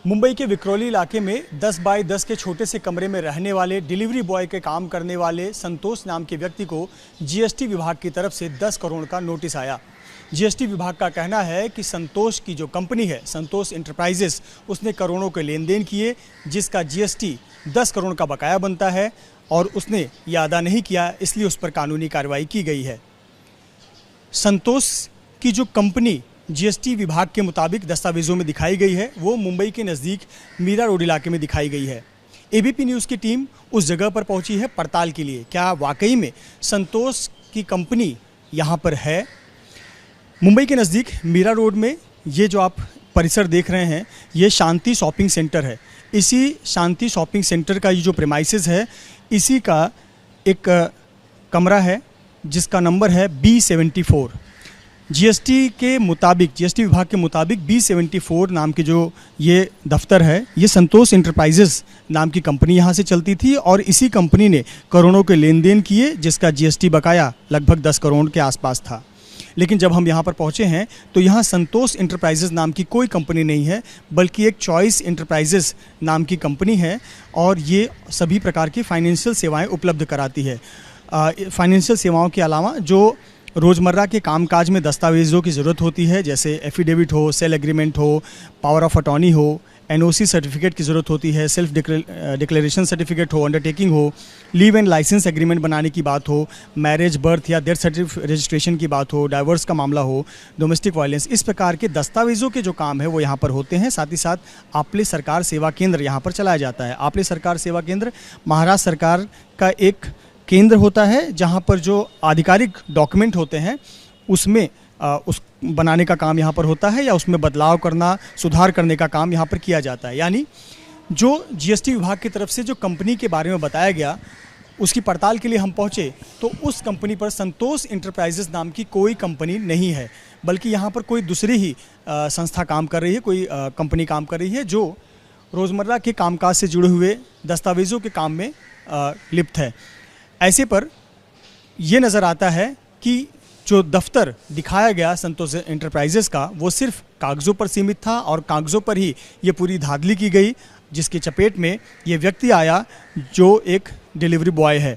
मुंबई के विक्रोली इलाके में 10 बाय 10 के छोटे से कमरे में रहने वाले डिलीवरी बॉय के काम करने वाले संतोष नाम के व्यक्ति को जीएसटी विभाग की तरफ से 10 करोड़ का नोटिस आया। जीएसटी विभाग का कहना है कि संतोष की जो कंपनी है संतोष इंटरप्राइजेस, उसने करोड़ों के लेन देन किए, जिसका जीएसटी 10 करोड़ का बकाया बनता है और उसने ये अदा नहीं किया, इसलिए उस पर कानूनी कार्रवाई की गई है। संतोष की जो कंपनी जीएसटी विभाग के मुताबिक दस्तावेजों में दिखाई गई है, वो मुंबई के नज़दीक मीरा रोड इलाके में दिखाई गई है। एबीपी न्यूज़ की टीम उस जगह पर पहुंची है पड़ताल के लिए। क्या वाकई में संतोष की कंपनी यहां पर है? मुंबई के नज़दीक मीरा रोड में ये जो आप परिसर देख रहे हैं, ये शांति शॉपिंग सेंटर है। इसी शांति शॉपिंग सेंटर का ये जो प्रेमाइसेस है, इसी का एक कमरा है जिसका नंबर है B74। जीएसटी के मुताबिक, जीएसटी विभाग के मुताबिक B74 नाम की जो ये दफ्तर है, ये संतोष इंटरप्राइजेस नाम की कंपनी यहाँ से चलती थी और इसी कंपनी ने करोड़ों के लेन देन किए, जिसका जीएसटी बकाया लगभग 10 करोड़ के आसपास था। लेकिन जब हम यहाँ पर पहुँचे हैं तो यहाँ संतोष इंटरप्राइजेस नाम की कोई कंपनी नहीं है, बल्कि एक चॉइस इंटरप्राइजेस नाम की कंपनी है और ये सभी प्रकार की फाइनेंशियल सेवाएँ उपलब्ध कराती है। फाइनेंशियल सेवाओं के अलावा जो रोज़मर्रा के कामकाज में दस्तावेज़ों की ज़रूरत होती है, जैसे एफिडेविट हो, सेल एग्रीमेंट हो, पावर ऑफ अटॉर्नी हो, एनओसी सर्टिफिकेट की ज़रूरत होती है, सेल्फ डिक्लेरेशन सर्टिफिकेट हो, अंडरटेकिंग हो, लीव एंड लाइसेंस एग्रीमेंट बनाने की बात हो, मैरिज, बर्थ या डेथ सर्टिफिकेट रजिस्ट्रेशन की बात हो, डाइवर्स का मामला हो, डोमेस्टिक वायलेंस, इस प्रकार के दस्तावेज़ों के जो काम है वो यहाँ पर होते हैं। साथ ही साथ आपले सरकार सेवा केंद्र यहाँ पर चलाया जाता है। आपले सरकार सेवा केंद्र महाराष्ट्र सरकार का एक केंद्र होता है, जहाँ पर जो आधिकारिक डॉक्यूमेंट होते हैं उसमें उस बनाने का काम यहाँ पर होता है या उसमें बदलाव करना, सुधार करने का काम यहाँ पर किया जाता है। यानी जो जीएसटी विभाग की तरफ से जो कंपनी के बारे में बताया गया, उसकी पड़ताल के लिए हम पहुँचे तो उस कंपनी पर संतोष इंटरप्राइजेस नाम की कोई कंपनी नहीं है, बल्कि यहाँ पर कोई दूसरी ही संस्था काम कर रही है, कोई कंपनी काम कर रही है जो रोज़मर्रा के कामकाज से जुड़े हुए दस्तावेज़ों के काम में लिप्त है। ऐसे पर यह नज़र आता है कि जो दफ्तर दिखाया गया संतोष इंटरप्राइजेस का, वो सिर्फ कागज़ों पर सीमित था और कागज़ों पर ही ये पूरी धांधली की गई, जिसकी चपेट में ये व्यक्ति आया जो एक डिलीवरी बॉय है।